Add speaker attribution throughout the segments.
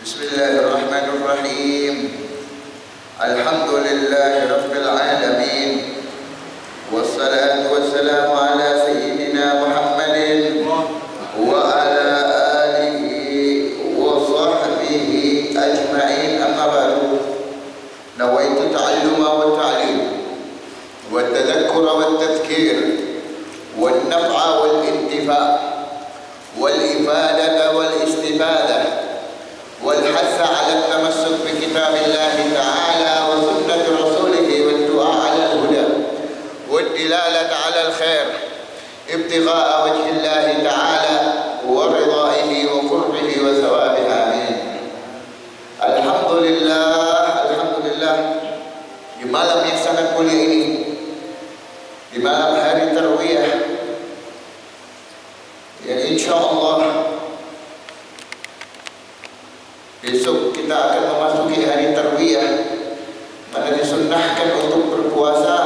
Speaker 1: Bismillahirrahmanirrahim. Alhamdulillahi rabbil alamin. Wassalatu wassalamu ala sayyidina Muhammadin wa ala alihi wa sahbihi ajma'in. Amma ba'du. Nawaitu ta'alluma wa ta'lim wa tadhakkura wa tadhkir wa naf'a wal intifa' wal ifadata wal istifada والحث على التمسك بكتاب الله تعالى وسنة رسوله والدعاء على الهدى والدلالة على الخير ابتغاء وجه الله تعالى ورضائه وقربه وثوابه. آمين. Alhamdulillah, di malam yang sangat mulia ini, di malam hari Tarwiyah, yang insya Allah besok kita akan memasuki hari Tarwiyah, mana disunnahkan untuk berpuasa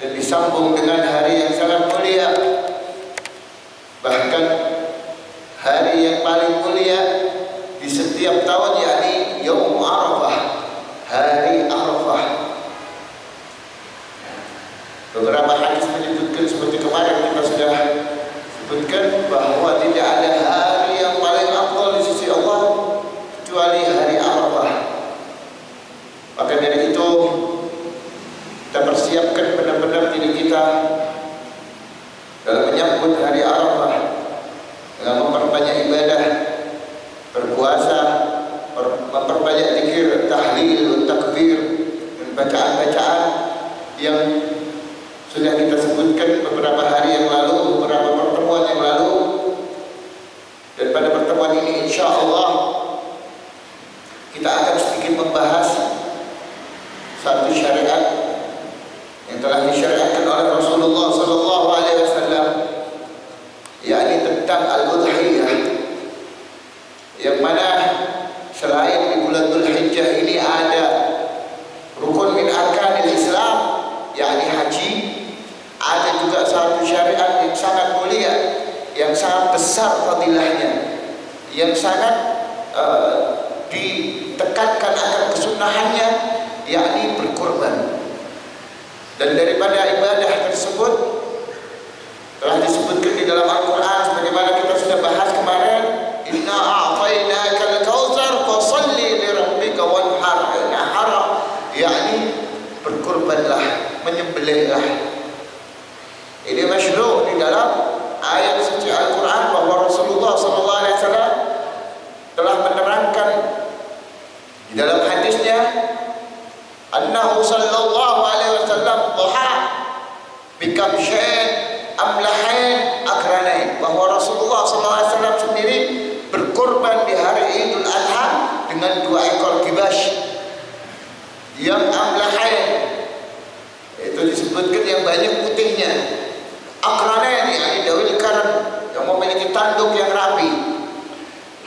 Speaker 1: dan disambung dengan hari yang sangat mulia, bahkan hari yang paling mulia di setiap tahun, yakni Yaum Arafah, hari Arafah. Beberapa hadis menyebutkan seperti kemarin kita sudah sebutkan bahwa tidak ada hari yang paling afdal di sisi Allah kecuali hari Arafah. Maka dari itu kita persiapkan benar-benar diri kita dalam menyambut hari Arafah dengan memperbanyak ibadah, berpuasa, memperbanyak zikir, tahlil, takbir, dan bacaan-bacaan yang sudah kita sebutkan beberapa hari yang lalu, beberapa pertemuan yang lalu. Dan pada pertemuan ini insya Allah kita akan sedikit membahas satu syariat yang telah disyariatkan oleh Rasulullah SAW, yakni tentang al-udhiyah, yang mana selain di bulan Dzulhijjah ini ada rukun min arkanil Islam, yakni haji, ada juga satu syariat yang sangat mulia, yang sangat besar fadilahnya, yang sangat ditekankan akan kesunahannya, yakni berkorban. Dan daripada ibadah tersebut telah disebutkan di dalam Al-Quran sebagaimana kita sudah bahas kemarin, inna a'tainakal kautsar fasholli li rabbika wanhar, yakni berkorbanlah, menyembelihlah. Ini masyru' di dalam ayat suci Al-Quran bahwa Rasulullah SAW telah menerangkan di dalam hadisnya, annahu sallallahu alaihi wasallam dhaha bikabshain amlahain akranain, bahwa Rasulullah SAW sendiri berkorban di hari Idul Adha dengan 2 ekor kibash yang amlahain, itu disebutkan yang banyak putihnya, akranain yakni dawil karan, yang memiliki tanduk yang rapi.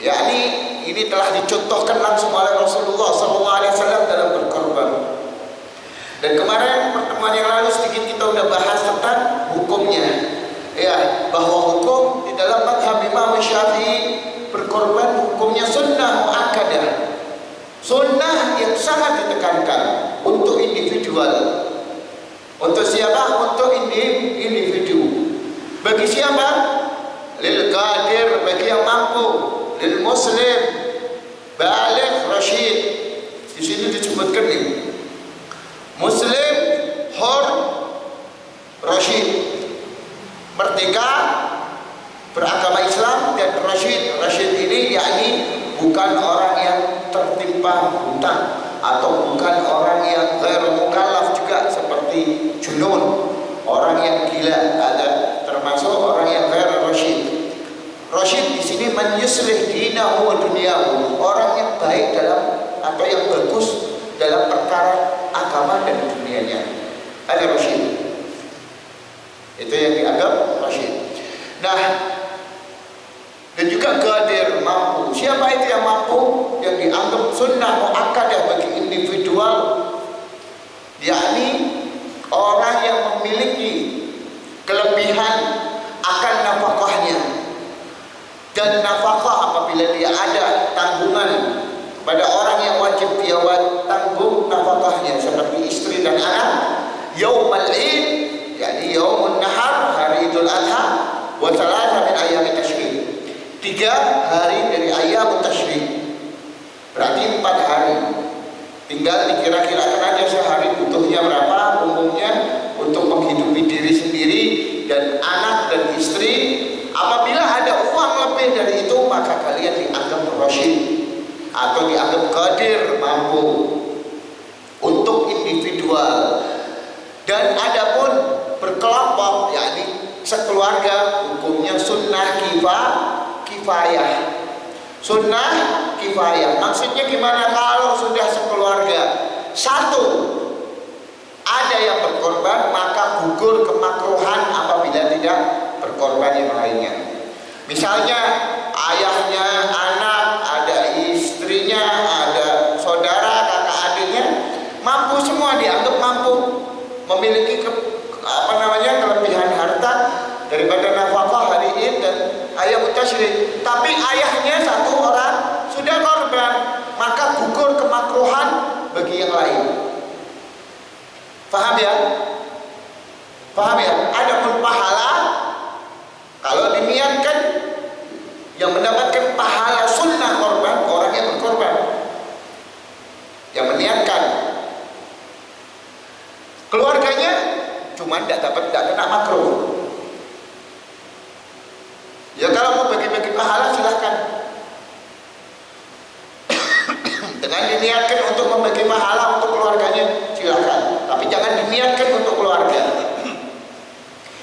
Speaker 1: Yakni ini telah dicontohkan langsung oleh Rasulullah SAW dalam berkorban. Dan kemarin pertemuan yang lalu sedikit kita sudah bahas tentang hukumnya, ya, bahwa hukum di dalam mazhab Imam Syafi'i berkorban hukumnya sunnah muakkadah, sunnah yang sangat ditekankan untuk individual. Untuk siapa? Untuk individu. Bagi siapa? Lil qadir, bagi yang mampu. Lil muslim baligh rasyid. Di sini disebutkan ini muslim hur rasyid, merdeka beragama Islam, dan rasyid ini yakni bukan orang yang tertimpa hutang atau bukan orang yang ghairu mukallaf juga seperti junun, orang yang gila, ada termasuk orang yang ghairu rasyid. Rasyid di sini man yuslih dinahu wa dunyahu, orang yang baik dalam atau yang bagus dalam perkara agama dan dunianya. Ada rasyid. Itu yang dianggap rasyid. Nah, dan juga qadir, mampu. Siapa itu yang mampu? Yang dianggap sunnah muakkadah bagi individual, yakni orang yang memiliki kelebihan akan nafkahnya. Dan nafkah apabila dia ada tanggungan berarti 4 hari. Tinggal dikira-kirakan aja sehari butuhnya berapa umumnya untuk menghidupi diri sendiri dan anak dan istri. Apabila ada uang lebih dari itu, maka kalian dianggap rasyid atau dianggap qadir, mampu untuk individual. Dan adapun berkelompok, yakni sekeluarga, hukumnya sunnah kifayah. Sunnah kifayah maksudnya gimana? Kalau sudah sekeluarga satu ada yang berkorban, maka gugur kemakruhan apabila tidak berkorban yang lainnya. Misalnya ayahnya, anak, ada istrinya, ada saudara, kakak adiknya, mampu semua, dianggap mampu, memiliki kelebihan harta daripada nafkah hari ini dan ayah mutasyrik. Tapi ayahnya satu orang sudah korban, maka gugur kemakruhan bagi yang lain. Paham ya? Paham ya? Adapun pahala, kalau diniatkan yang mendapatkan pahala sunnah korban, orang yang berkorban, yang meniatkan. Keluarganya cuma tidak kena makruh. Ya kalau mau bagi-bagi pahala silahkan. Dengan diniatkan untuk membagi pahala untuk keluarganya silahkan. Tapi jangan diniatkan untuk keluarga.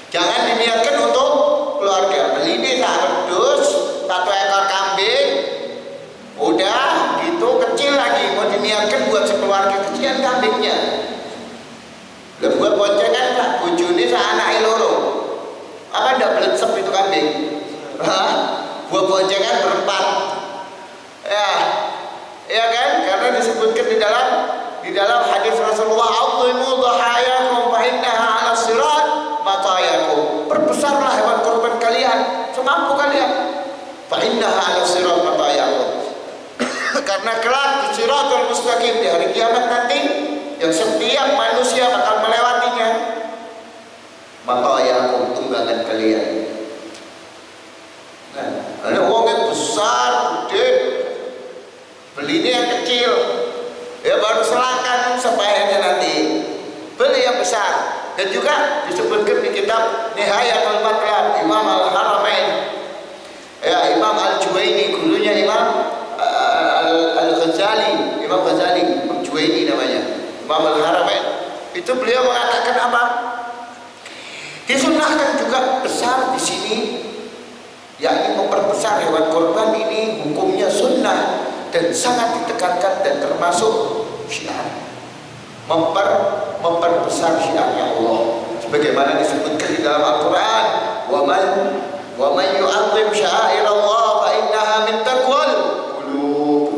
Speaker 1: Jangan diniatkan untuk keluarga. Beli ini tak wedhus, 1 ekor kambing, udah gitu kecil lagi, mau diniatkan buat sekeluarga, kecilan kambingnya. Lah buat boncengan tak bojone sak anake loro. Apa ndak bletsep itu kambing? Buat boncengan berempat. Ya kan? Karena disebutkan di dalam hadis Rasulullah, "Azimu dhahayakum fa innaha 'ala sirat matayakum." Perbesarlah hewan kurban kalian semampu kalian. Fa innaha 'ala sirat matayakum. Karena kelak di Siratul Mustaqim di hari kiamat nanti yang setiap manusia bakal melewatinya, matayakum, tunggangan kalian. Nah, ada uang yang besar, gede, belinya yang kecil, ya baru selangkan sepayanya nanti. Beli yang besar. Dan juga disebutkan di kitab Nihayatul Matlab Imam Al-Haramain, ya Imam Al-Juwaini, gurunya Imam Al-Ghazali, Imam Ghazali, Imam Juwaini namanya, Imam Al-Haramain. Itu beliau mengatakan apa? Disunahkan juga besar di sini, yakni memperbesar hewan korban ini hukumnya sunnah dan sangat ditekankan dan termasuk syiar. Memperbesar syiarnya Allah, sebagaimana disebutkan di dalam Al-Quran, wa man yu'azzim sya'airallah fa innaha min taqwal qulub.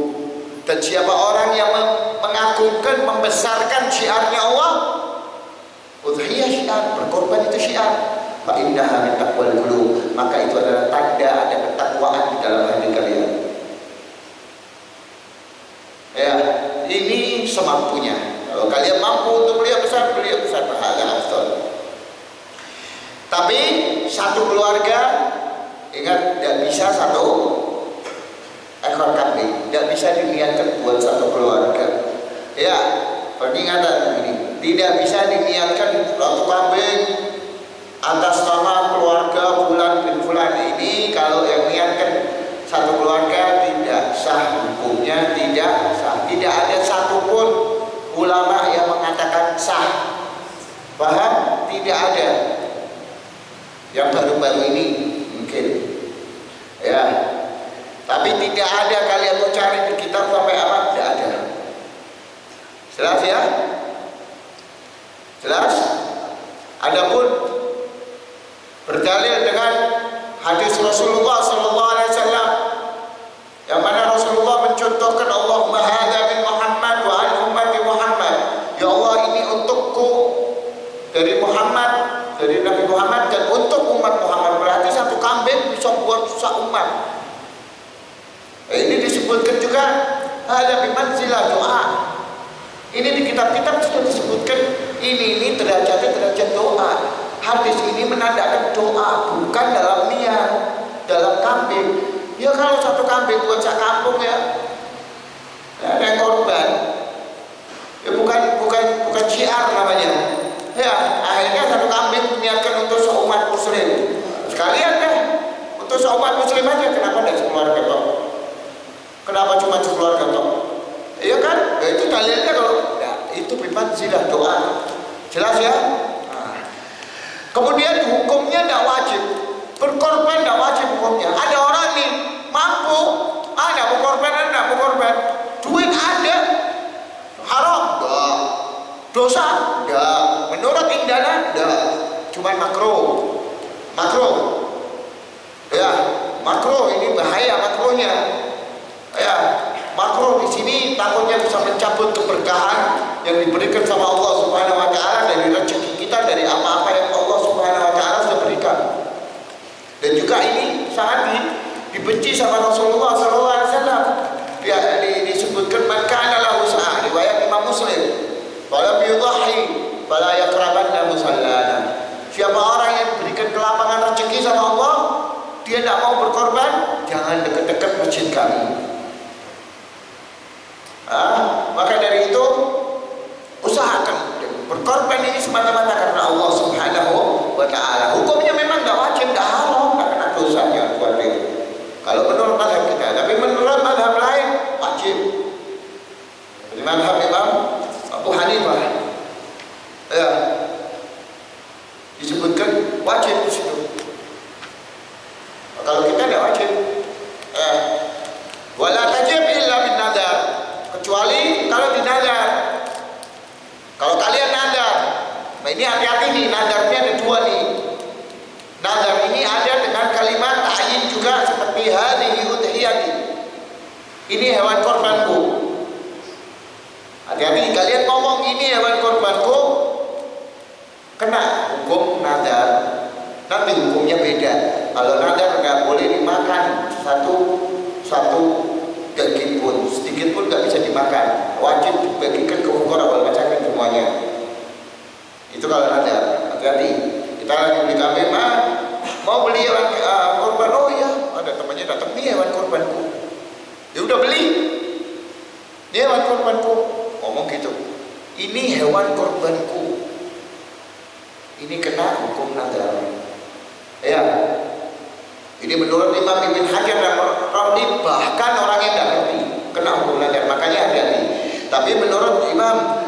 Speaker 1: Dan siapa orang yang mengagungkan, membesarkan syiarnya Allah, udhiyah syiar, berkorban itu syiar, fa innaha min taqwal qulub, maka itu adalah tanda ada ketakwaan di dalam hati kalian. Ya, ini semampunya. Kalau kalian mampu untuk beli besar pahala afdal. Tapi satu keluarga, ingat, tidak bisa 1 ekor kambing, tidak bisa diniatkan buat satu keluarga. Ya, peringatan ini tidak bisa diniatkan 1 kambing atas nama keluarga fulan bin fulan. Ini kalau yang niatkan satu keluarga tidak sah, hukumnya tidak sah. Tidak ada satupun ulama yang mengatakan sah. Paham? Tidak ada. Yang baru-baru ini mungkin, ya. Tapi tidak ada, kalian mau cari di kitab sampai apa? Tidak ada. Jelas ya? Jelas? Adapun berdalil dengan hadis Rasulullah SAW, yang mana Rasulullah mencontohkan, Allahumma hadza min Muhammad wa an ummati Muhammad. Ya Allah, ini untukku dari Muhammad, dari Nabi Muhammad, dan untuk umat Muhammad. Berarti 1 kambing bisa buat umat. Ini disebutkan juga hadza bi manzilah doa. Ini di kitab-kitab sudah disebutkan ini derajatnya derajat doa. Hadis ini menandakan doa, bukan dalam niat, dalam kambing. Ya kalau 1 kambing buat sak kampung ya umat muslim aja, kenapa tidak sekeluarga toh? Kenapa cuma sekeluarga toh? Iya kan? Ya itu dalilnya kalau ya, itu memang zilah doa. Jelas ya? Nah. Kemudian hukumnya tidak wajib. Berkorban tidak wajib hukumnya. Ada orang nih mampu, ada mau korban, ada mau korban. Duit ada, haram enggak, dosa enggak, menurut Indana enggak, cuma makro, ya makro ini bahaya makronya, ya makro di sini takutnya bisa mencabut keberkahan yang diberikan sama Allah Subhanahu Wa Taala dari rezeki kita, dari apa-apa yang Allah Subhanahu Wa Taala sudah berikan. Dan juga ini sangat dibenci sama Rasulullah SAW. Ya, disebutkan man kana lahu sa'ah, riwayat Imam Muslim. Falam yudhi fala yaqrabanna musallana. Siapa orang yang diberikan kelapangan rezeki sama Allah, dia tidak mau berkorban, jangan dekat-dekat masjid kami. Maka dari itu usahakan berkorban ini semata-mata karena Allah Subhanahu Wa Taala. Hukumnya memang tidak wajib, tidak haram, tidak kena dosanya buat itu. Kalau menurut mazhab kita, tapi menurut mazhab lain wajib. Jadi mazhab Imam Abu Hanifah, ya, disebutkan wajib di situ. Kalau kita tidak wajib, wala tajib illa bin nadar, kecuali kalau dinadar. Kalau kalian nadar, nah ini hati-hati nih, nadarnya ada dua nih. Nadar ini ada dengan kalimat ta'yin juga, seperti hadhihi udhiyati, ini hewan korbanku. Hati-hati, kalian ngomong ini hewan korbanku, kena hukum nadar. Nanti hukumnya beda. Kalau nadar nggak boleh dimakan satu daging pun, sedikit pun nggak bisa dimakan, wajib dibagikan ke fuqara wal masakin semuanya. Itu kalau nadar. Hati-hati. Kita lagi beli kambing, mau beli hewan korban, oh iya, ada temannya datang, ini hewan korbanku. Ya udah beli, ini hewan korbanku, ngomong gitu. Ini hewan korbanku, ini kena hukum nadar. Ya, ini menurut Imam Ibn Hajar dan Ramli, bahkan orang yang tidak ngerti kena hukum nadar, makanya hati-hati. Tapi menurut Imam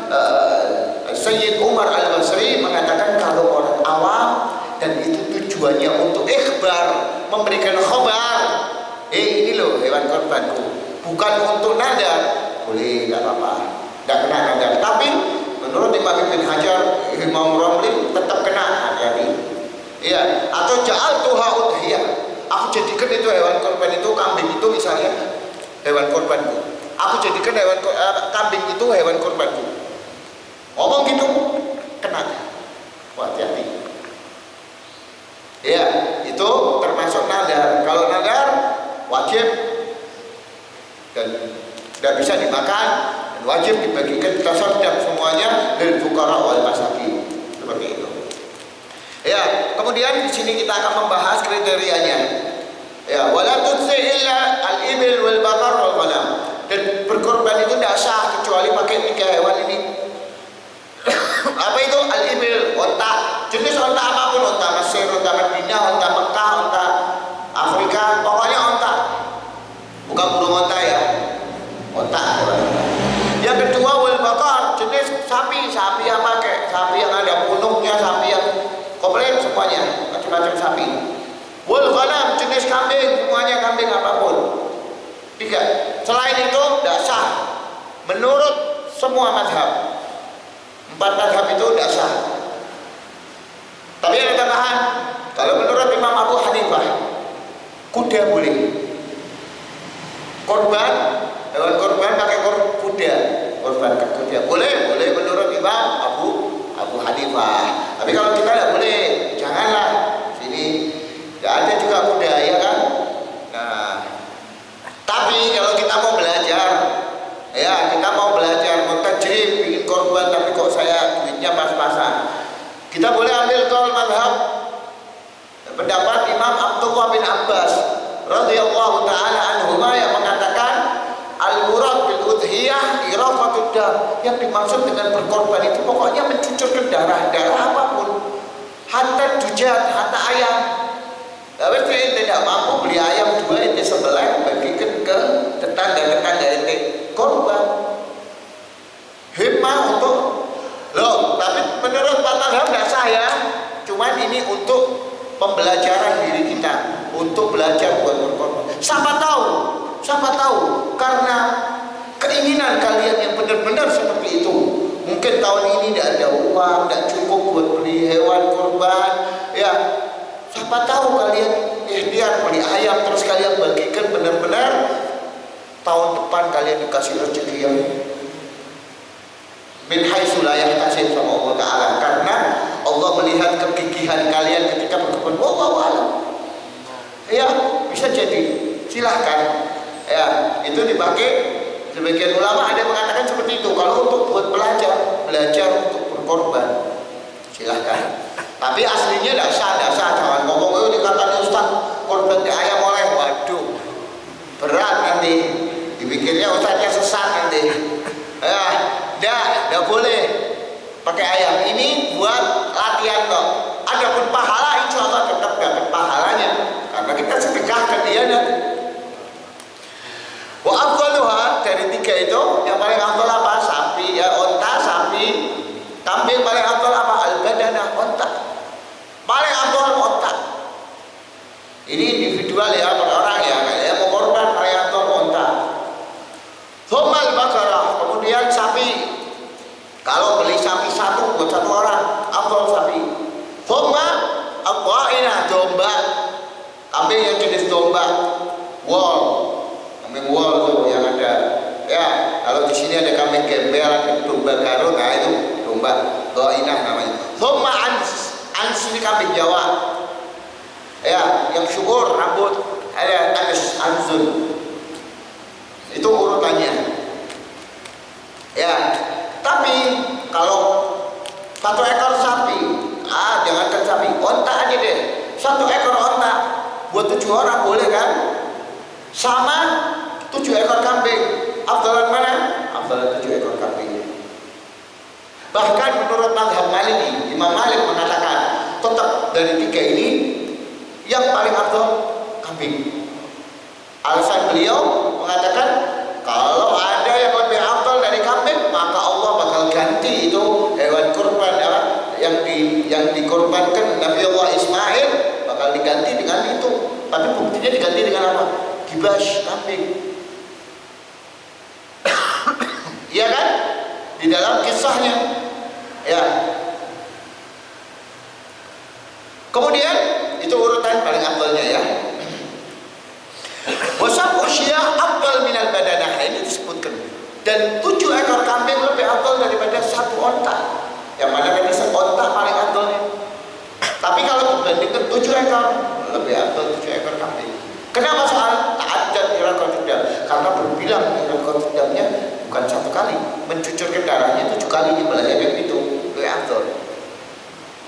Speaker 1: Sayyid Umar Al-Basri mengatakan kalau orang awam dan itu tujuannya untuk ikhbar, memberikan khabar, ini loh hewan korbanku, bukan untuk nadar, boleh, tidak apa-apa, tidak kena nadar. Tapi menurut Imam Ibn Hajar, Imam Ramli tetap kena, hati-hati. Ya, atau ja'altuha udhiyah, aku jadikan itu hewan korban itu, kambing itu misalnya hewan korbanku, aku jadikan kambing itu hewan korbanku. Ngomong gitu, kena. Hati-hati. Ya, itu termasuk nadar. Kalau nadar wajib dan tidak bisa dimakan, dan wajib dibagikan tasaddaq semuanya dari fuqara wal masakin. Seperti itu. Ya, kemudian di sini kita akan membahas kriterianya. Ya, wala tutsi illa al-ibil wal baqar wal ghanam. Dan berkorban itu tidak sah kecuali pakai 3 hewan ini. Apa itu? Al-ibil, onta, jenis onta apapun, onta Mesir, onta Madinah, onta Mekah, onta Afrika, pokoknya onta, bukan burung onta ya, onta. Yang kedua wal bakar, jenis sapi apa kayak sapi yang ada punuknya, sapi yang komplit semuanya, macam-macam sapi. Wal ghanam, jenis kambing, semuanya kambing apapun. 3. Selain itu tidak sah menurut semua mazhab. 4 mazhab itu tidak sah. Tapi ada tambahan. Kalau menurut Imam Abu Hanifah, kuda boleh. Korban, hewan korban pakai kuda. Korban ke kuda boleh menurut Imam Abu Hanifah. Tapi kalau kita tidak boleh, janganlah. Sini tidak ada juga kuda, ya kan? Nah, tapi kalau kita mau belajar, ya kita mau belajar, mau tajrib, bikin korban, tapi kok saya duitnya pas-pasan, kita boleh ambil kaul mazhab pendapat Imam Abdullah bin Abbas radhiyallahu taala anhuma yang mengatakan al-murad bil udhiyah irafatud dam, yang dimaksud dengan berkorban itu pokoknya mencucurkan darah apapun, hatta dujat, hatta ayam, Tapi ente tidak mampu beli ayam 2, ente sebelah bagikan ke tetangga-tetangga ente korban. Himmah untuk loh, tapi menurut Pak Talham tidak sah ya. Cuman ini untuk pembelajaran diri kita, untuk belajar buat berkorban. Siapa tahu karena keinginan kalian yang benar-benar seperti itu. Mungkin tahun ini tidak ada uang, tidak cukup buat beli hewan korban, ya. Siapa tahu kalian ikhtiar beli ayam terus kalian bagikan benar-benar tahun depan kalian dikasih rezeki yang min haitsu la yahtasib sama Allah Ta'ala, karena Allah melihat kegigihan kalian ketika berkorban. Wallahu a'lam. Ya, bisa jadi. Silahkan. Ya, itu dipakai. Sebagian ulama ada yang mengatakan seperti itu. Kalau untuk buat belajar untuk berkorban, silahkan. Tapi aslinya tidak sah. Jangan ngomong dikatakan Ustaz korban di ayam oleh, waduh, berat nanti. Dipikirnya Ustaznya sesat nanti. Ya, tidak boleh pakai ayam. Ini buat latihan kok. Adapun pahala insya Allah tetap dapat pahalanya karena kita sedekahkan dia nanti. Wa afdaluha, dari 3 itu yang paling afdal apa? Sapi, ya, onta, sapi. Kambing paling afdal apa? Al-badanah, onta. Paling afdal onta. Ini individual ya, per orang ya. Kayak mau korban paling afdal onta. Thumal bakarah, kemudian sapi. Kalau beli sapi 1 buat 1 orang, afdal sapi. Thumma aqwainah, domba. Kambing yang jenis domba wol. Kambing wol tuh yang ada. Ya, kalau di sini ada kambing gembel, ada domba garut, nah itu domba qainah namanya. Thumma ans ini kambing Jawa. Ya, yang syukur rambut ada anzun. Itu urutannya. Ya, tapi kalau 1 ekor sapi, jangankan sapi, onta aja deh. 1 ekor onta buat 7 orang boleh kan? Sama 7 ekor kambing. Afdalan mana? Afdalan 7 ekor kambing. Bahkan menurut mazhab Maliki, Imam Malik mengatakan tetap dari 3 ini yang paling afdal kambing. Alasan beliau mengatakan kalau ada yang lebih afdal dari kambing, maka Allah bakal ganti itu hewan kurban yang dikorbankan Nabi Allah Ismail bakal diganti dengan itu. Tapi buktinya diganti dengan apa? Kibas, kambing. Iya kan? Di dalam kisahnya. Ya. Kemudian itu urutan paling afdalnya ya. Wasab usyah afdal minal badanah, ini disebutkan. Dan 7 ekor kambing lebih afdal daripada 1 onta. Yang mana tadi onta paling afdalnya. Tapi kalau dibandingkan 7 ekor lebih afdal 7 ekor kambing. Kenapa soal ta'addad iraqatul dam? Karena berbilang iraqatul damnya bukan 1 kali, mencucurkan darahnya 7 kali di belahnya kayak itu lebih afdal.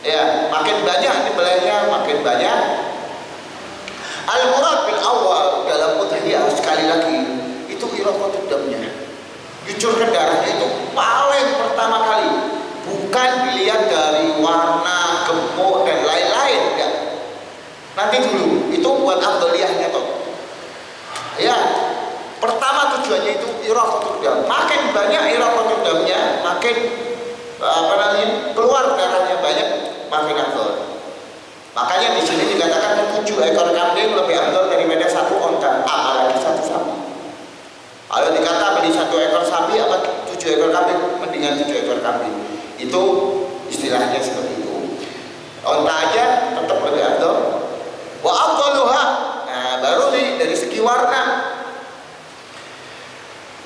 Speaker 1: Ya, makin banyak di belahnya makin banyak. Al-murad bil awal dalam udhiyah sekali lagi itu iraqatul damnya. Cucurkan darahnya itu paling pertama kali, bukan dilihat dari warna, gemuk dan lain-lain, enggak. Nanti dulu, itu buat afdaliyahnya toh. Ya, pertama tujuannya itu iraqatul dam. Makin banyak iraqatul damnya, makin keluar darahnya banyak, makin afdal. Makanya di sini dikatakan 7 ekor kambing lebih afdal daripada 1 onta, apalagi 1 sapi. Kalau dikata beli 1 ekor sapi apa 7 ekor kambing, mendingan 7 ekor kambing. Itu istilahnya seperti itu. Onta aja tetap lebih afdal. Wa afdaluha, nah baru nih dari segi warna.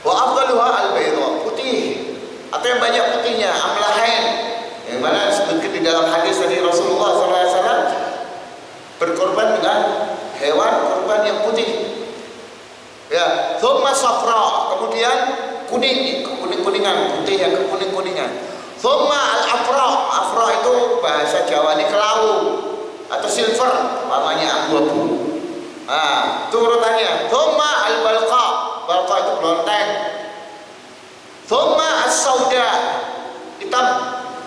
Speaker 1: Wa afdaluha al-bayda, putih atau yang banyak putihnya, amlahain. Yang mana disebutkan di dalam hadis dari Rasulullah SAW, berkorban dengan hewan korban yang putih. Ya, thumma safra, kemudian kuning, kuning-kuningan, putih yang kekuning-kuningan. Thumma al-afra, afra itu bahasa Jawa ini kelau atau silver, namanya abu-abu. Nah, itu urutannya. Thumma al-balqa, balqa itu belonteng. Thumma as-sauda, hitam.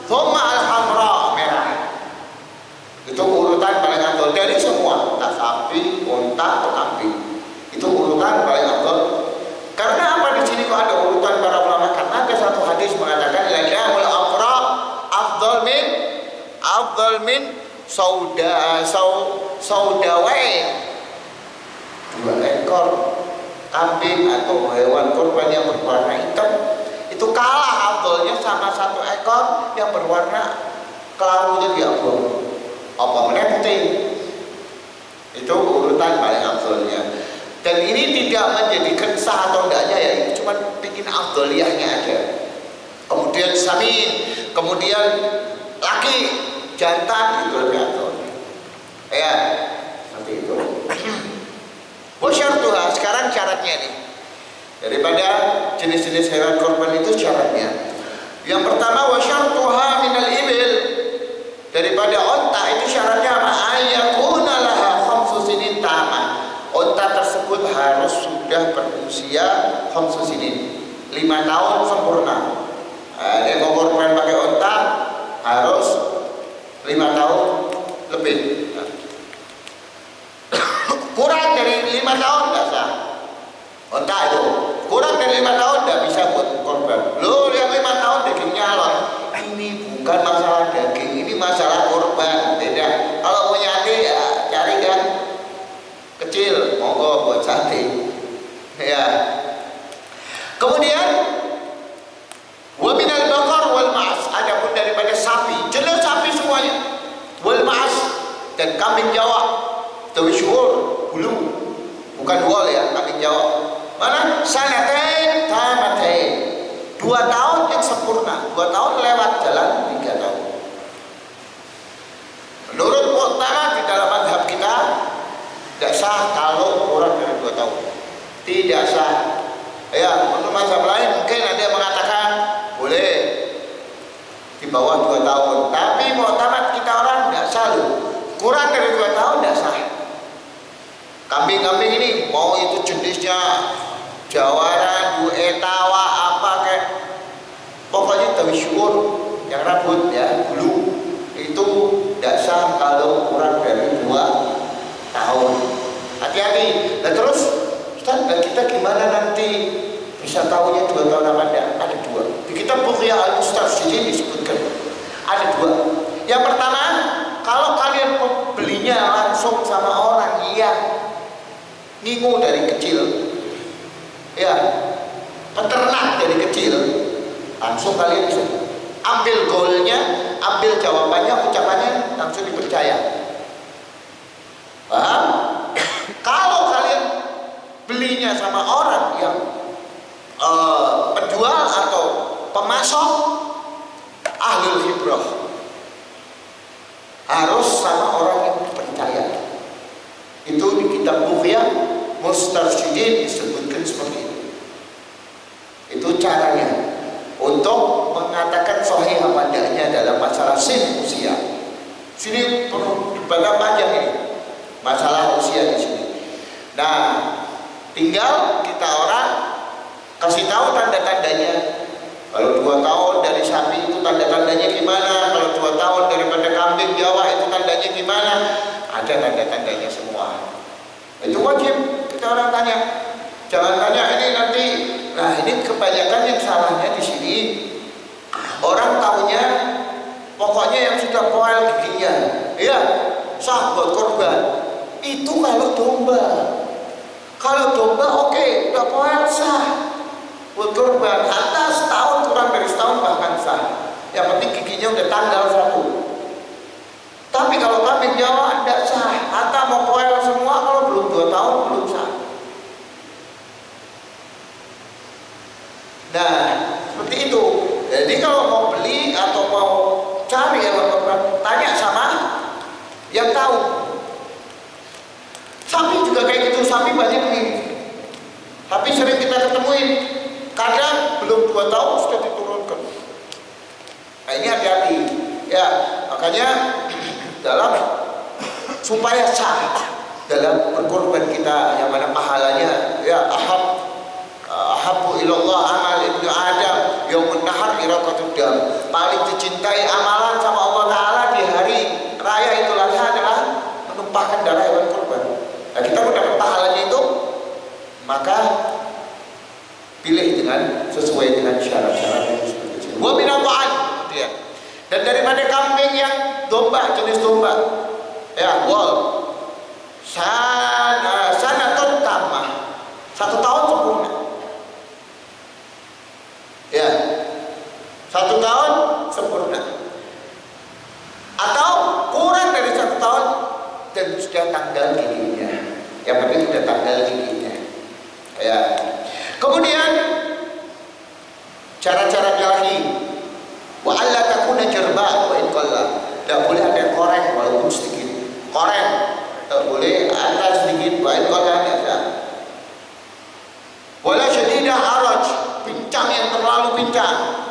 Speaker 1: Thumma al-hamra, merah. Itu urutan paling afdal dari semua, tak afdal min saudawain. 2 ekor kambing atau hewan kurban yang berwarna hitam itu kalah afdalnya sama 1 ekor yang berwarna kelabu jadi abu. Apa menepti? Itu urutan paling afdalnya. Dan ini tidak menjadikan sah atau enggaknya ya, ini cuma bikin afdaliyahnya aja. Kemudian samin, kemudian laki, jantan itu lebih afdal. Ya, seperti itu. Wasyartuha, sekarang syaratnya nih. Daripada jenis-jenis hewan korban itu syaratnya. Yang pertama wasyartuha minal ibil. Daripada onta itu syaratnya apa? Ayakuna laha khamsu sinin tamah. Onta tersebut harus sudah berusia khamsu sinin, 5 tahun sempurna. Yang mau korban pakai onta harus 5 tahun lebih. Kurang dari 5 tahun tidak sah. Onta itu kurang dari 5 tahun tidak bisa buat korban. Loh, yang 5 tahun dagingnya halal. Ini bukan masalah daging, ini masalah korban. Beda. Kalau punya adik ya cari kan kecil, monggo buat sate. Ya. Kemudian wa minal baqar wal ma'as, adapun daripada sapi, jelas sapi semuanya. Wal ma'as dan kambing Jawa, tawisyur, bulu. Bukan wol ya, kambing Jawa. Mana? Sanatain tamatain. 2 tahun yang sempurna, 2 tahun lewat jalan 3 tahun. Menurut Mu'tamad di dalam mazhab kita tidak sah kalau kurang dari 2 tahun. Tidak sah. Ya, menurut mazhab lain mungkin ada yang mengatakan boleh di bawah 2 tahun. Tapi Mu'tamad kita orang tidak sah loh. Kurang dari 2 tahun tidak sah. Kambing-kambing ini mau itu jenisnya Jawara, Etawa, apa kayak pokoknya tawisyur yang rambut ya, bulu itu tidak sah kalau kurang dari 2 tahun. Hati-hati. Dan terus Ustaz, kita gimana nanti bisa tahunya 2 tahun apa enggak? Ada 2. Di kitab Bukhya Al-Mustafsyirin disebutkan ada 2. Yang pertama, kalau kalian belinya langsung sama orang yang ngingu dari kecil, ya peternak dari kecil, langsung kalian bisa ambil goalnya, ambil jawabannya, ucapannya langsung dipercaya. Paham? Kalau kalian belinya sama orang yang penjual atau pemasok ahlul khibrah, harus sama orang yang dipercaya. Itu di kitab Bukhya Mustarsyidin disebutkan seperti itu. Itu caranya untuk mengatakan sahih apa tidaknya dalam masalah sin usia. Sini perlu dibaca panjang ini masalah usia di sini. Nah, tinggal kita orang kasih tahu tanda-tandanya. Kalau 2 tahun dari sapi itu tanda-tandanya gimana? Kalau 2 tahun daripada kambing Jawa itu tandanya gimana? Ada tanda-tandanya semua. Itu wajib kita orang tanya. Jangan tanya ini nanti. Nah, ini kebanyakan yang salahnya di sini. Orang taunya pokoknya yang sudah poel giginya, iya, sah buat korban. Itu kalau domba. Kalau domba oke, udah poel sah buat korban. Hatta setahun, kurang dari setahun bahkan sah. Yang penting giginya udah tanggal 1. Tapi kalau kambing Jawa tidak sah. Hatta mau poel semua kalau belum 2 tahun belum sah. Nah, seperti itu. Jadi kalau mau beli atau mau cari hewan korban, tanya sama yang tahu. Sapi juga kayak gitu, sapi banyak nih. Tapi sering kita ketemuin, kadang belum 2 tahun sudah diturunkan. Nah, ini hati-hati. Ya, makanya dalam supaya sah dalam berkorban kita yang mana pahalanya ya ahabbu ilallah amal ibnu Adam yaumun nahar iraqatud dam. Paling dicintai amalan sama Allah Ta'ala di hari raya Idul Adha adalah menumpahkan darah hewan kurban. Nah, kita mau dapat pahalanya itu, maka pilih dengan sesuai dengan syarat-syarat yang disebutkan. Wa min al-ta'an, Dan daripada kambing yang domba, jenis domba, ya, wol, sanatun tamah, 1 tahun sempurna. Ya, 1 tahun sempurna. Atau kurang dari 1 tahun dan sudah tanggal giginya. Yang penting sudah tanggal giginya. Ya. Kemudian cara-cara kelahi. Wa alla takuna jarba wa in qalla. Tidak boleh ada yang koreng walaupun sedikit. Koreng tidak boleh ada sedikit wa in qalla ada. Wala syadidah araj, pincang yang terlalu pincang.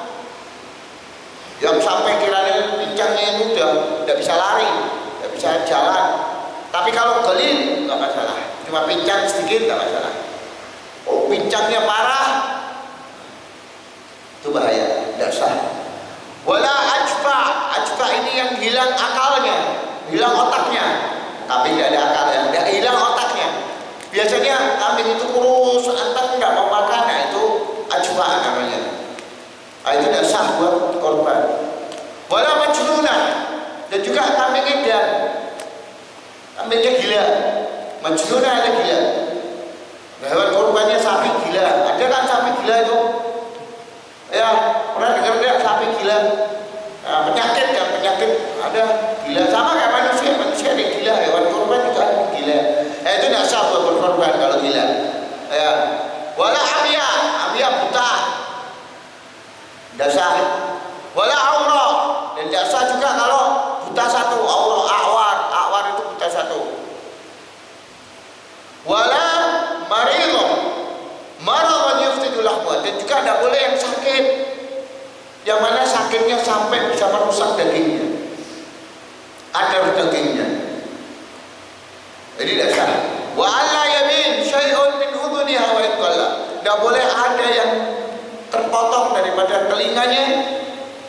Speaker 1: Yang sampai kiranya pincangnya itu udah tidak bisa lari, tidak bisa jalan. Tapi kalau gelin nggak masalah, cuma pincang sedikit nggak masalah. Oh, pincangnya parah, itu bahaya, tidak sah. Wala ajfa ini yang hilang akalnya, hilang otaknya, tapi tidak ada akalnya, tidak hilang otaknya. Biasanya kambing itu kurus, antar tidak mau makan, nah itu ajfa namanya. Nah, itu tidak sah buat korban. Wala majnunah, dan juga kambing edan, kambingnya gila, majnunah ada gila. Hewan korbannya sapi gila, ada kan sapi gila itu? Ya, pernah dengar nggak sapi gila? Nah, penyakit kan, penyakit ada gila, sama kayak manusia ada gila, hewan korban juga ada gila. Itu tidak sah buat berkorban kalau gila. Ya, wala amya buta, tidak sah. Wala aura, dan tidak sah juga kalau buta 1, aura, awar itu buta 1. Wala maridun, maradun yufsidul lahma, dan juga tidak boleh yang sakit, yang mana sakitnya sampai bisa merusak dagingnya, ada dagingnya. Jadi tidak sah. Wa alla yamin syai'un min udhuniha wa in qalla, tidak boleh ada yang terpotong daripada telinganya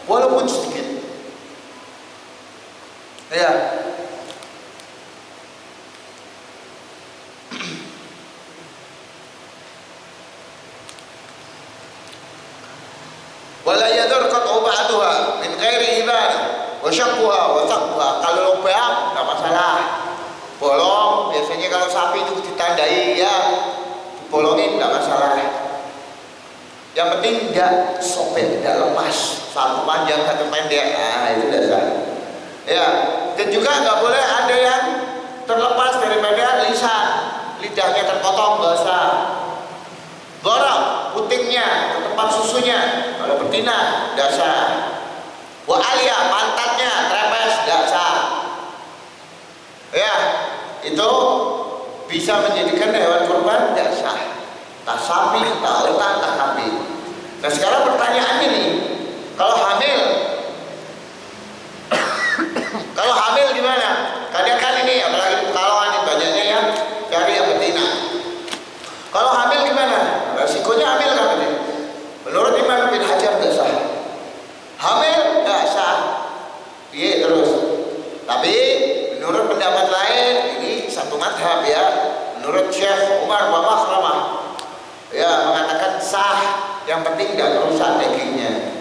Speaker 1: walaupun sedikit. Ya. Wala yadur qat'u ba'daha min ghairi ibadah wa syaqquha wa taqwa. Kalau lubang enggak masalah. Bolong biasanya kalau sapi itu ditandai ya dibolongin enggak masalah. Yang penting tidak sobek, tidak lepas, satu panjang satu pendek. Nah, itu dasar. Ya, dan juga nggak boleh ada yang terlepas daripada lisan, lidahnya terpotong basah. Gorok, putingnya, ke tempat susunya, kalau betina, dasar. Wa alia, pantatnya, trepes, dasar. Ya, itu bisa menjadikan hewan kurban dasar. Entah sapi, entah unta, entah kambing. Nah sekarang pertanyaannya nih, kalau hamil gimana? Kadang kan ini apalagi Pekalongan ini banyaknya yang cari yang betina. Kalau hamil gimana? Resikonya hamil kan ini? Menurut Imam bin Hajar tidak sah. Hamil tidak sah. Iya terus. Tapi menurut pendapat lain ini satu madhab ya. Menurut Syekh Umar bin Makhramah ya mengatakan sah, yang penting tidak merusak dagingnya.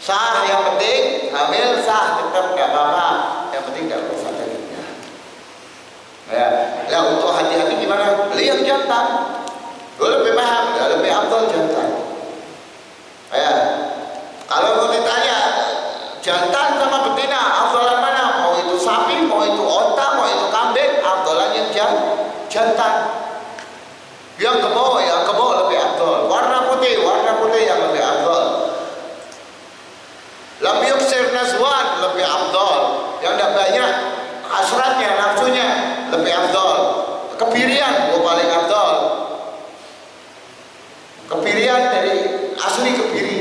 Speaker 1: Sah, yang penting hamil sah, tetap tidak apa-apa, yang penting tidak merusak dagingnya. Ya, lah untuk hati-hati gimana? Beli yang jantan, lebih paham, ya, lebih afdal jantan. Ya, kalau mau ditanya jantan sama betina, afdalan mana? Mau itu sapi, mau itu onta, mau itu kambing, afdalan yang jantan. Yang kebo ya kebo lebih afdal. Warna putih yang lebih afdal. Lam yuksir nazwan lebih afdal. Yang tidak banyak hasratnya, nafsunya lebih afdal. Kebirian paling afdal. Kebirian dari asli kebiri.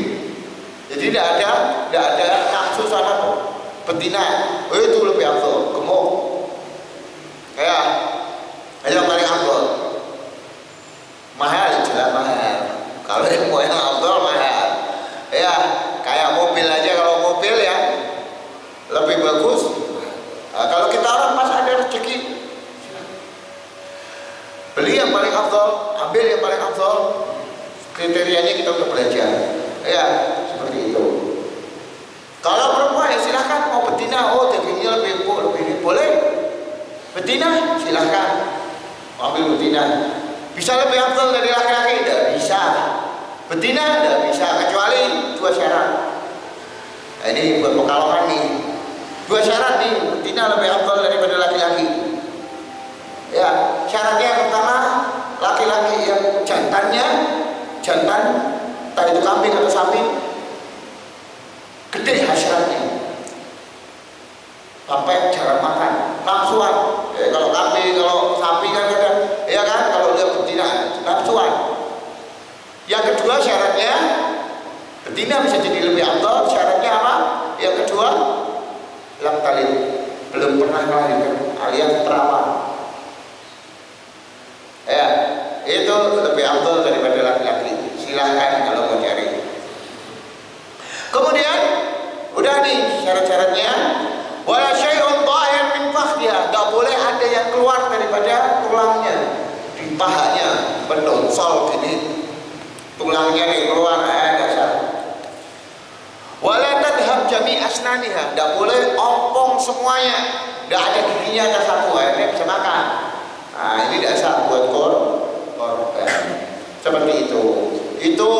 Speaker 1: Jadi tidak ada nafsu sama betina. Itu lebih afdal. Gemuk. Ya, yang paling afdal. Mahal, jelas mahal. Kalau yang mau yang afdal mahal. Ya, kayak mobil aja, kalau mobil ya lebih bagus. Nah, kalau kita orang pas ada rezeki, beli yang paling afdal, ambil yang paling afdal. Kriterianya kita udah belajar. Ya, seperti itu. Betina silahkan ambil betina. Bisa lebih afdal dari laki-laki? Tidak bisa. Betina tidak bisa, kecuali 2 syarat. Nah, ini buat Pekalongan nih. 2 syarat nih, betina lebih afdal daripada laki-laki. Ya, syaratnya yang pertama, laki-laki yang jantan, entah itu kambing atau sapi, gede hasratnya, sampai jarang makan, nafsuan. Kalau kambing, kalau sapi kan kadang, ya kan, kalau dia betina nafsuan. Yang kedua syaratnya, betina bisa jadi lebih afdal. Syaratnya apa? Yang kedua, lam talid, belum pernah melahirkan alias perawan. Ya, itu lebih afdal daripada laki-laki. Silahkan kalau mau cari. Kemudian udah nih syarat-syaratnya. Wala syai'un dhahir min fakhdiha, enggak boleh ada yang keluar daripada tulangnya, di pahanya pendonsol gini. Tulangnya nih keluar, dasar. Wala tadhhab jami' asnaniha, enggak boleh ompong semuanya, enggak ada giginya ada satu, akhirnya bisa makan. Nah, ini dasar buat korban. Seperti itu. Itu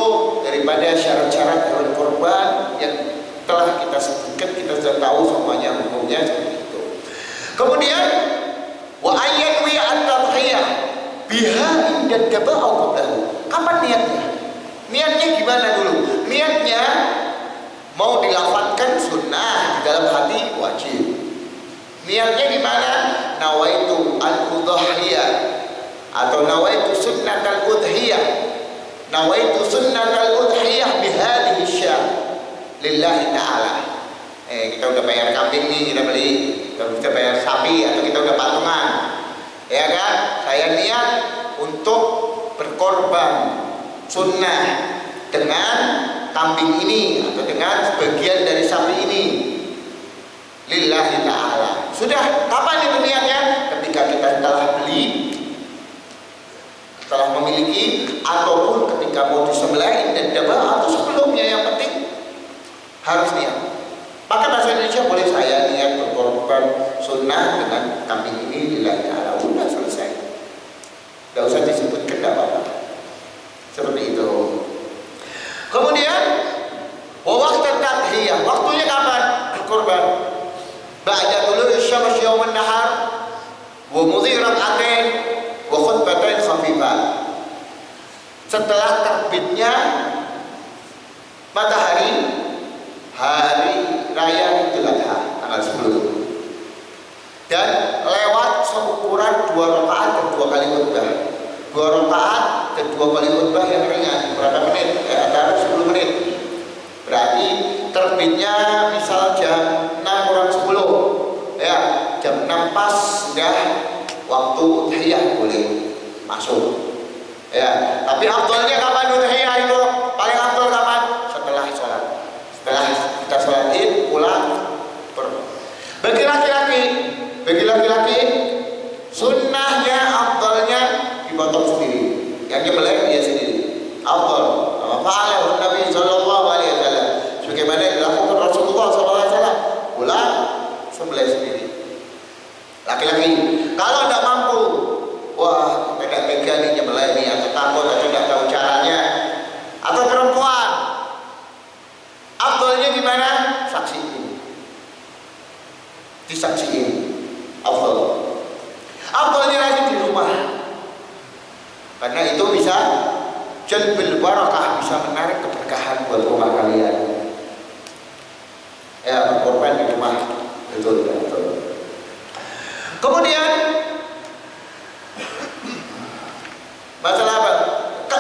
Speaker 1: daripada syarat-syarat hewan korban yang telah kita sebutkan, kita sudah tahu semuanya hukumnya seperti itu. Kemudian wa ayyanwi at-tadhiyah biha inda taba'u qablahu. Kapan niatnya? Niatnya gimana dulu? Niatnya mau dilafadzkan sunnah, di dalam hati wajib. Niatnya gimana? Nawaitu al-udhiyah atau nawaitu sunnatal udhiyah. Nawaitu sunnatal udhiyah bihadhihi syah lillahi ta'ala. Kita udah bayar kambing nih, kita beli, kita bayar sapi atau kita udah patungan. Ya kan? Saya niat untuk berkorban sunnah dengan kambing ini atau dengan sebagian dari sapi ini lillahi ta'ala. Sudah, kapan itu niatnya? Ketika kita telah beli, telah memiliki, ataupun ketika mau disembelih dan dabah, atau sebelumnya. Yang penting harus niat. Maka bahasa Indonesia boleh saya niat berkorban sunnah dengan kambing ini lillahi ta'ala. Udah selesai, tidak usah disebutkan, tidak apa-apa. Seperti itu. Kemudian waqt at-tadhiyah, waktunya kapan berkorban? Ba'da tulu'i syams yauman nahar wa mudhi rak'atain wa khutbatain khafifah. Setelah terbitnya matahari hari raya Idul Adha tanggal 10, dan lewat seukuran 2 rakaat dan 2 kali khutbah. 2 rakaat dan 2 kali khutbah yang ringan. Berapa menit? Antara 10 menit. Berarti terbitnya misal jam 6 kurang 10, ya, jam 6 pas sudah waktu udhiyah boleh masuk. Ya, tapi afdalnya kapan udhiyah itu? Paling afdal kapan? Setelah sholat. Setelah kita sholat id pulang. Bagi laki-laki sunnahnya afdalnya dipotong sendiri. Yang nyembelih dia sendiri. Afdal. Fa'alahu Nabi sallallahu alaihi wasallam. Sebagaimana dilakukan Rasulullah sallallahu alaihi wasallam. Pulang sembelih sendiri. Laki-laki. Kalau tidak mampu, wah, kita tidak tega nih nyembelih nih, atau takut atau tidak tahu caranya, atau perempuan, afdalnya gimana? Saksiin. Disaksiin. Afdal. Afdalnya lagi di rumah. Karena itu bisa jalbil barakah, bisa menarik keberkahan buat rumah kalian. Ya, berkorban di rumah. Betul. Kemudian masalah apa?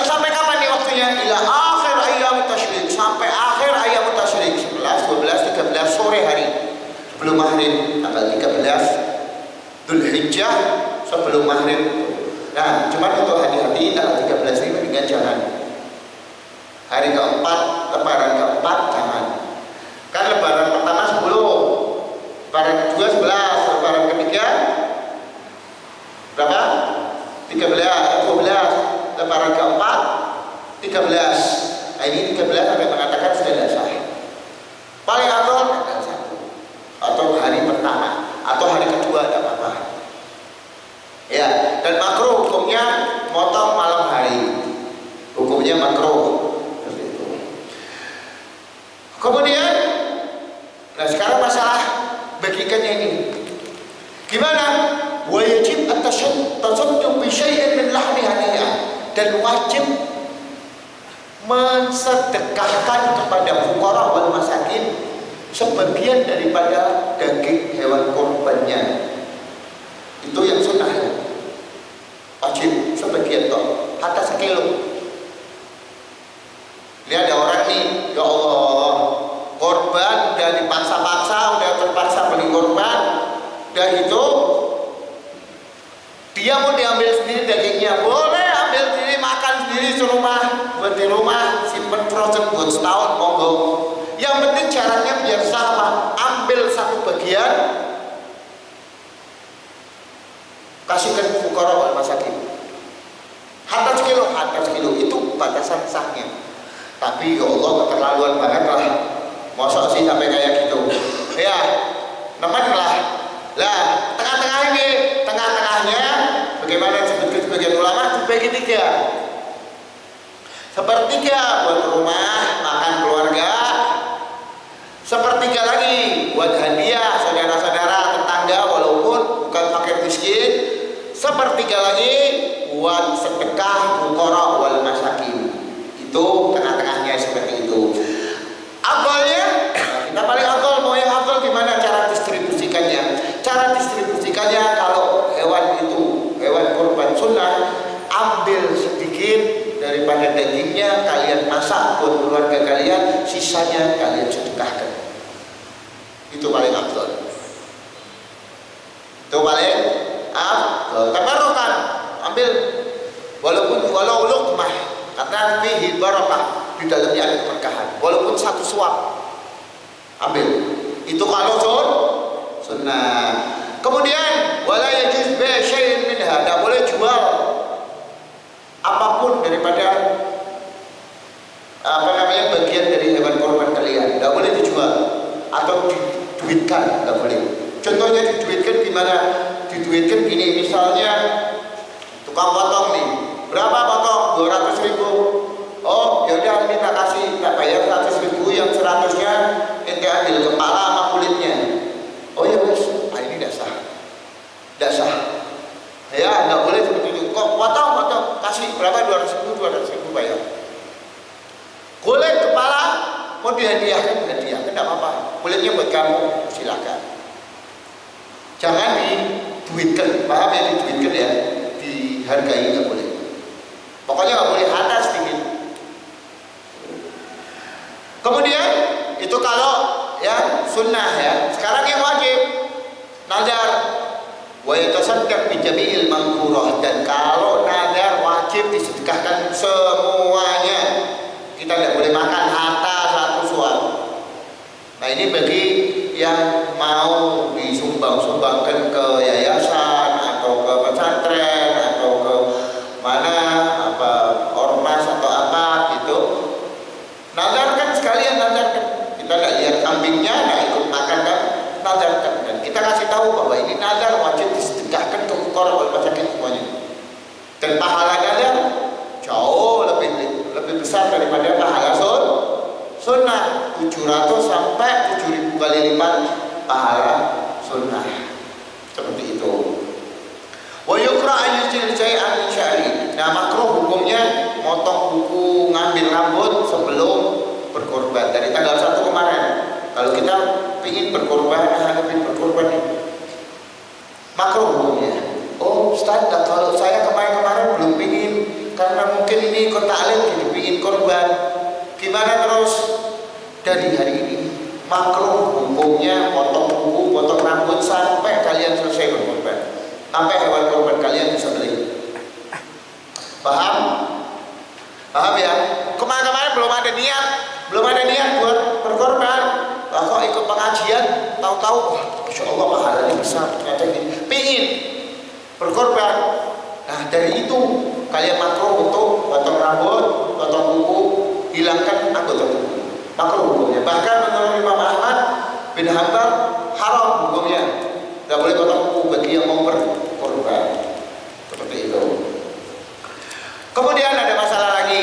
Speaker 1: Sampai kapan nih waktunya? Ila akhir ayyam tasyrik, sampai akhir ayyam tasyrik, 11, 12, 13 sore hari sebelum maghrib, tanggal 13 Dzulhijjah sebelum maghrib. Nah, cuma untuk hati-hati tanggal 13 ini mendingan jangan. Hari keempat, lebaran keempat jangan. Kan lebaran pertama 10, lebaran kedua 11, lebaran ketiga berapa? 13, 12, lebaran keempat 13. Nah, ini 13 sampai mengatakan sudah tidak sah. Paling afdal tanggal 1 atau hari pertama atau hari kedua tidak apa-apa. mensedekahkan kepada fuqara wal masakin sebagian daripada daging hewan korbannya. Itu yang sunnah ya. Wajib sebagian toh, hatta sekilo. Lihat ada orang nih, ya Allah, korban udah dipaksa-paksa, udah terpaksa beli korban, udah itu dia mau diambil sendiri dagingnya, boleh ambil sendiri, makan sendiri serumah, buat di rumah, simpen frozen buat setahun, monggo. Yang penting caranya biar sama, ambil satu bagian, kasihkan fuqara wal masakin. Hatta sekilo itu batasan sahnya. Tapi ya Allah keterlaluan banget lah. Masa sih sampai kayak gitu? Ya, nemen lah. Lah, tengah-tengahnya bagaimana disebutkan sebagian ulama dibagi 3. Sepertiga buat rumah, makan keluarga. Sepertiga lagi buat hadiah saudara-saudara, tetangga walaupun bukan pakai miskin. Sepertiga lagi buat sedekah fuqara wal masakin. Itu tengah-tengahnya seperti itu. Afdalnya, kita paling afdal, mau yang afdal gimana cara distribusikannya? Cara distribusikannya kalau hewan itu hewan kurban sunnah, ambil sedikit daripada dagingnya kalian masak buat keluarga kalian, sisanya kalian sedekahkan. Itu paling afdal. Itu paling afdal. Tabarrukan, ambil walau luqmah. Karena fihi barakah, di dalamnya ada keberkahan. Walaupun satu suap, ambil. Itu kalau sunnah. Kemudian wala yajuz bi syai'in minha, tidak boleh jual apapun daripada bagian dari hewan korban kalian. Tidak boleh dijual atau diduitkan, tidak boleh. Contohnya diduitkan gimana? Diduitkan gini, misalnya tukang potong nih. Berapa potong? 200.000. Oh, yaudah ini tak kasih, tak bayar 100.000, yang 100-nya ente ambil kepala sama kulitnya. Oh ya wes, ini tidak sah. Tidak sah. Ya, tidak boleh seperti itu. Kok potong, kasih berapa? 200.000 bayar. Kulit kepala mau dihadiahkan, tidak apa-apa. Kulitnya buat kamu, silakan. Jangan diduitkan, paham ya, diduitkan ya, dihargai nggak boleh. Pokoknya nggak boleh atas sedikit. Kemudian itu kalau ya sunnah ya. Sekarang yang wajib nazar wa yatasaddaq bi jami'il mangkurah, dan kalau nazar wajib disedekahkan semuanya. Kita tidak boleh makan harta satu suap. Nah ini bagi yang mau disumbangkan ke yayasan atau ke pesantren atau ke mana ormas atau apa gitu, nazarkan sekalian, nazarkan. Kita tidak lihat kambingnya, nah ikut makan kan, nazarkan. Dan kita kasih tahu bahwa ini nazar wajib disedekahkan ke fuqara wal masakin semuanya. Dan pahala nazar jauh lebih besar daripada pahala sunnah. 700 sampai 7.000 kali lipat pahala sunnah. Seperti itu. Wa yukra an yusil syai'an min sya'ri. Nah, makruh hukumnya motong kuku, ngambil rambut sebelum berkorban. Dari tanggal 1 kemarin, kalau kita ingin berkorban, makruh hukumnya. Oh, Ustaz, kalau saya kemarin belum pingin, karena mungkin ini kota alim jadi pingin korban. Gimana terus? Dari hari ini makruh hukumnya potong kuku, potong rambut sampai kalian selesai berkorban. Sampai hewan korban kalian bisa beli. Paham? Paham ya? Kemarin belum ada niat buat berkorban. Lah kok ikut pengajian, tahu-tahu, Masya Allah pahalanya besar, ternyata gini. Pingin berkorban. Nah dari itu kalian makruh untuk potong rambut, potong kuku, hilangkan anggota tubuh. Makruh hukumnya. Bahkan menurut Imam Ahmad bin Hanbal haram hukumnya. Tidak boleh potong kuku bagi yang mau berkorban. Seperti itu. Kemudian ada masalah lagi.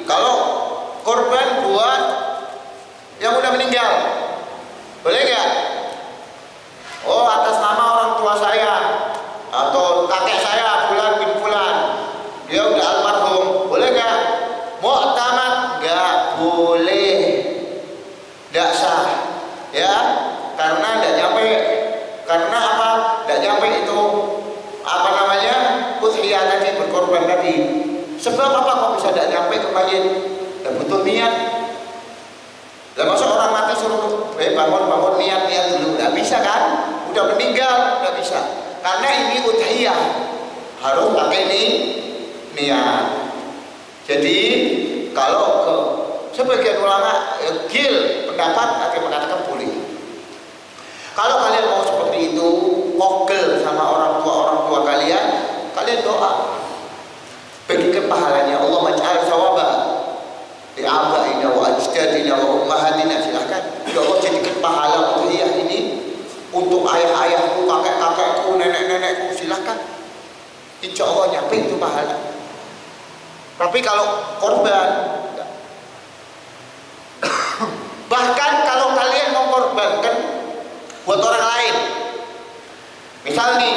Speaker 1: Kalau korban buat yang udah meninggal, boleh nggak? Oh, atas nama orang tua saya atau kakek saya fulan bin fulan, dia udah almarhum, boleh nggak? Mu'tamad nggak. boleh, tidak sah, ya, karena tidak nyampe. Karena apa? Tidak nyampe itu apa namanya udhiyah tadi, berkorban tadi. Sebab apa kok bisa tidak nyampe ke mayit? Dan butuh niat. Lah masa orang mati suruh bangun niat dulu, nggak bisa kan? Udah meninggal nggak bisa. Karena ini udhiyah harus pakai niat. Jadi kalau ke sebagian ulama gil pendapat ada yang mengatakan boleh. Kalau kalian mau seperti itu, kokel sama orang tua kalian doa, bagikan pahalanya. Allah maj'al sawaba li abaina wa ajdadina wa ummahatina, silahkan. Ya Allah, jadikan pahala udhiyah ini untuk ayah-ayahku, kakek-kakekku, nenek-nenekku, silahkan. Insya Allah nyampe itu pahala. Tapi kalau korban, bahkan kalau kalian mengorbankan buat orang lain, misal nih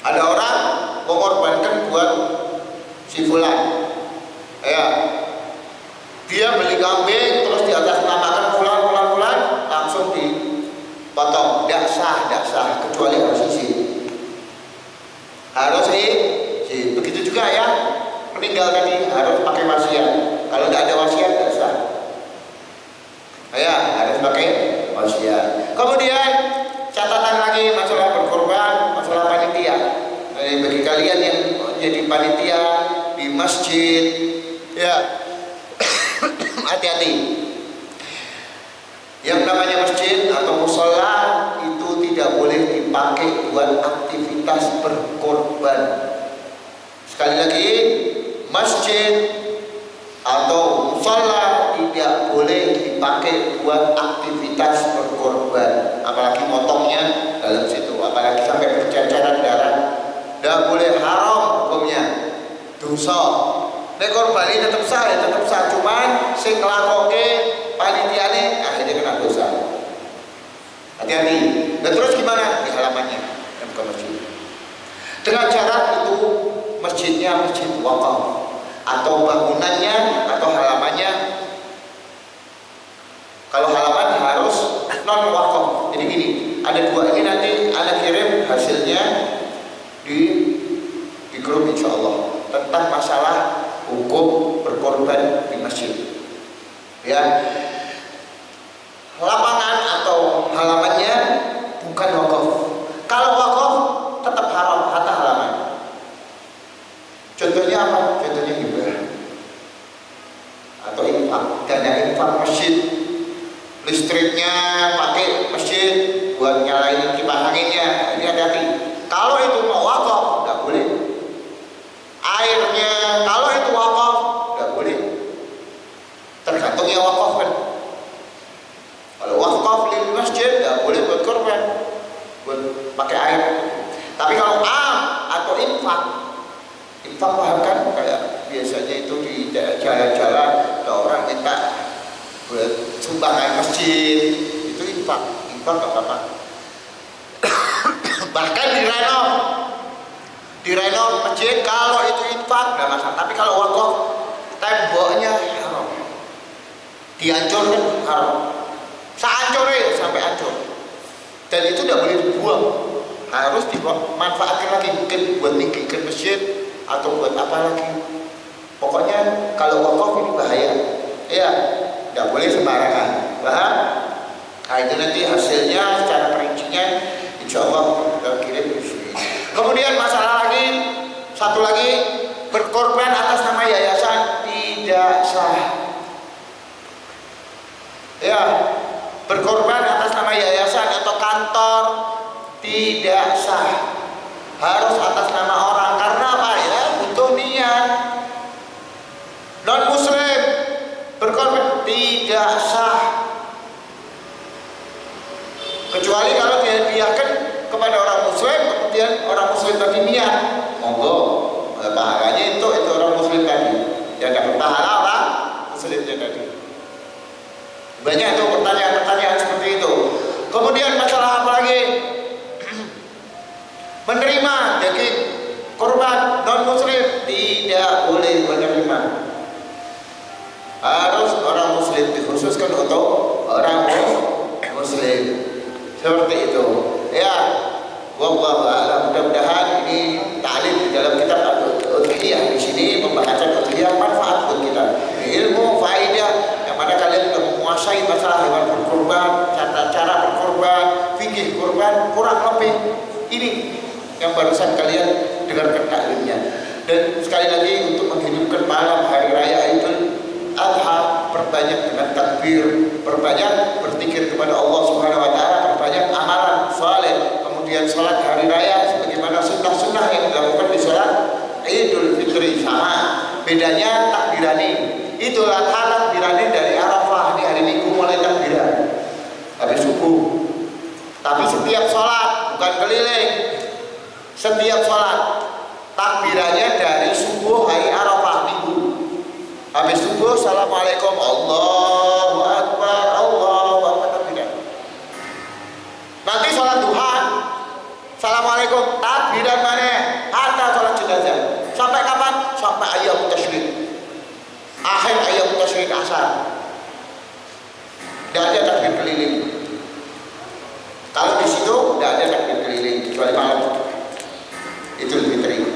Speaker 1: ada orang mengorbankan buat si fulan, ya, dia beli kambing terus di atas namakan fulan langsung dipotong, tidak sah, kecuali harus izin, harus izin. Begitu juga ya meninggal tadi harus pakai wasiat. Kalau tidak ada wasiat tidak sah, ya harus pakai wasiat. Kemudian catatan lagi masalah berkorban, masalah panitia. Bagi kalian yang jadi panitia di masjid, ya hati-hati. Yang namanya masjid atau musola itu tidak boleh dipakai buat aktivitas berkorban. Sekali lagi, masjid atau musola tidak boleh dipakai buat aktivitas berkorban, apalagi motongnya dalam situ, apalagi sampai berceceran darah. Tidak boleh, haram hukumnya, dosa. Nek korban ini tetap sah, cuman sing nglakoke panitiane akhirnya kena dosa. Hati-hati. Dan terus gimana? Di halamannya yang bukan masjid. Dengan syarat itu masjidnya masjid wakaf, atau bangunannya atau halamannya. Kalau halaman harus non wakaf. Jadi gini, ada dua ini, nanti Anda kirim hasilnya di grup insya Allah tentang masalah hukum berkorban di masjid. Ya, lapangan atau halamannya bukan wakaf. Kalau wakaf tetap haram harta halaman. Contohnya apa? Contohnya hibah atau infak, dana infak masjid, listriknya pakai masjid buat nyalain kipas anginnya. Ini hati-hati. Kalau itu mau wakaf tidak boleh. Airnya kalau itu wakaf tidak boleh. Tergantung yang wakaf kan. Kalau wakaf di masjid tidak boleh buat korban, buat pakai air. Tapi kalau atau infak paham kan, kayak biasanya itu di jalan-jalan ada orang minta buat sumbangan masjid, itu infak nggak apa-apa. Bahkan direnov masjid, kalau itu infak nggak masalah. Tapi kalau wakaf, temboknya haram, dihancurkan haram, sehancurnya sampai hancur, dan itu tidak boleh dibuang, harus dimanfaatkan lagi, mungkin buat ninggikan masjid atau buat apa lagi. Pokoknya kalau wakaf ini bahaya, ya tidak boleh sembarangan. Paham? Nah itu nanti hasilnya secara perincinya insya Allah kita kirim di sini. Kemudian masalah lagi, satu lagi, berkorban atas nama yayasan tidak sah. Ya, berkorban atas nama yayasan atau kantor tidak sah. Harus atas nama orang. Karena apa ya? Butuh niat. Non muslim berkorban tidak sah, kecuali kalau dihadiahkan kepada orang muslim, kemudian orang muslim tadi niat, monggo pahalanya itu orang muslim tadi yang dapat pahala orang muslimnya tadi. Banyak itu pertanyaan seperti itu. Kemudian masalah apa lagi? Menerima daging korban non muslim tidak boleh menerima. dikhususkan untuk orang muslim. Seperti itu. Ya, wallahu a'lam. Mudah-mudahan ini ta'lim di dalam kitab Al-Udhiyah di sini pembahasan udhiyah manfaat buat kita. Ilmu faedah yang mana kalian sudah menguasai masalah hewan berkurban, cara berkurban, fikih kurban, kurang lebih ini yang barusan kalian dengarkan taklimnya. Dan sekali lagi untuk menghidupkan malam hari raya Idul Adha, perbanyak dengan takbir, perbanyak berzikir kepada Allah Subhanahu wa taala, perbanyak amalan saleh, kemudian salat hari raya sebagaimana sunnah-sunnah yang dilakukan di salat Idul Fitri. Sama bedanya takbirani. Idul Adha takbirani dari Arafah di hari Minggu mulai takbiran habis subuh. Tapi setiap salat bukan keliling. Setiap salat takbirannya dari subuh hari Arafah Minggu. Habis subuh assalamualaikum Allahu Akbar, Allahu Akbar, takbiran. Nanti salat duha assalamualaikum, takbiran mana? Hatta salat jenazah. Sampai kapan? Sampai ayam tasyrik. Akhir ayam tasyrik asar. Tidak ada takbir keliling. Kalau di situ tidak ada takbir keliling kecuali malam Idul Fitri.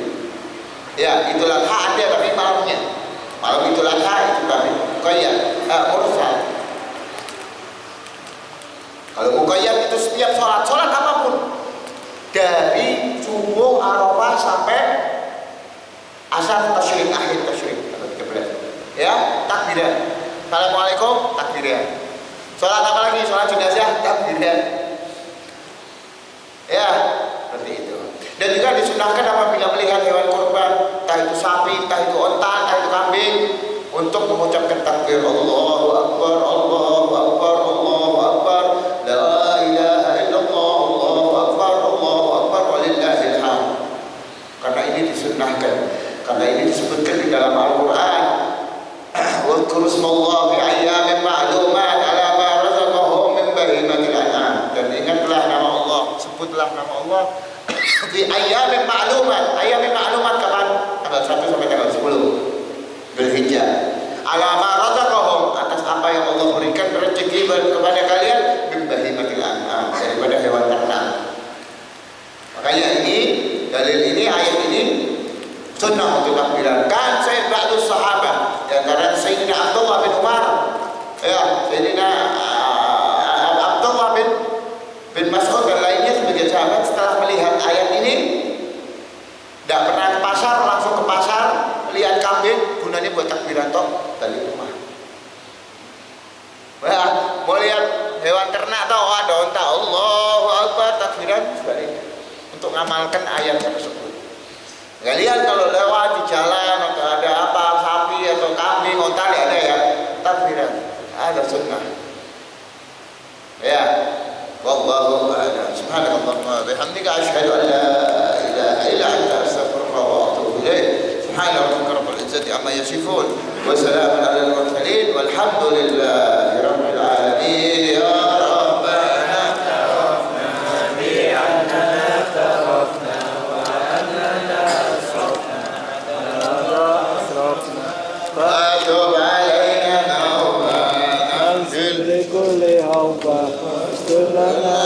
Speaker 1: Ya, Idul Adha ada tapi malamnya. Malam Idul Adha itu kami muqayyad, mursal. Kalau muqayyad itu setiap sholat apapun dari subuh Arafah sampai asar tasyrik, akhir tasyrik. Ya, takbiran. Assalamualaikum, takbiran. Sholat apa lagi? Sholat jenazah, takbiran. Ya, seperti itu. Dan juga disunahkan apabila melihat hewan kurban, entah itu sapi, entah itu onta, entah itu kambing, untuk mengucapkan takbir Allahu Akbar, Allahu Akbar, Allahu Akbar, la ilaha illallah, Allahu Akbar, Allahu Akbar, walillahil hamd. Karena ini disunahkan, karena ini disebutkan di dalam Al-Quran. Wadhkuru ismallahi ayyamin ma'lumat ala ma razaqahum min bahimatil an'am. Dan ingatlah nama Allah, sebutlah nama Allah di ayyamin ma'lumat. Ayyamin ma'lumat kapan? Tanggal 1 sampai tanggal 10 Dzulhijjah. Ala ma razaqahum, atas apa yang Allah berikan rezeki kepada kalian min bahimatil an'am, daripada hewan ternak. Makanya ini dalil ini, ayat ini sunnah untuk takbiran. Kan saya ba'dus sahabat, di antara Sayyidina Abdullah bin Umar, ya, Sayyidina Abdullah bin Mas'ud dan lainnya sebagai sahabat, setelah melihat ayat ini tidak pernah ke pasar, langsung ke pasar lihat kambing, gunanya buat takbiran toh dari rumah. Wah, mau lihat hewan ternak toh, ada onta, Allahu Akbar, takbiran sebaliknya untuk mengamalkan ayat tersebut. Kalian kalau lewat di jalan atau ada apa, sapi atau kambing, onta, ada ya takbiran, ada sunnah. Ya, wallahu a'lam. Subhanallah, bihamdika asyhadu an la ilaha illa anta astaghfiruka wa atubu ilaik. Subhana rabbika rabbil izzati amma yasifun wa salamun alal mursalin walhamdulillahi rabbil alamin. Ya rabbana tarafna bi annana tarafna wa annana asrafna fatub alaina tawbatan anzil likulli hawba lana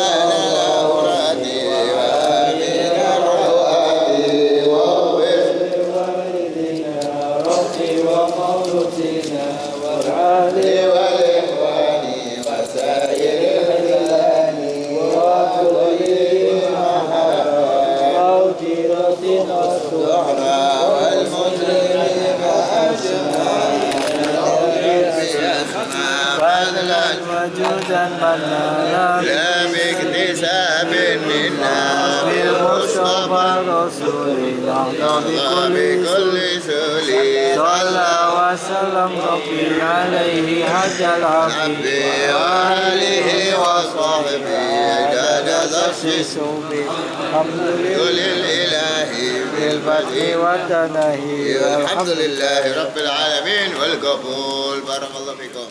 Speaker 1: وجودا منانا لا باكتساب منا بالمصطفى رسول الله بكل سليم صلى وسلم ربي عليه حج العبد وآله وصحبه جاد تخصيص بالحمد لله بالفتح والتنهي والحمد لله رب العالمين والقبول. بارك الله فيكم.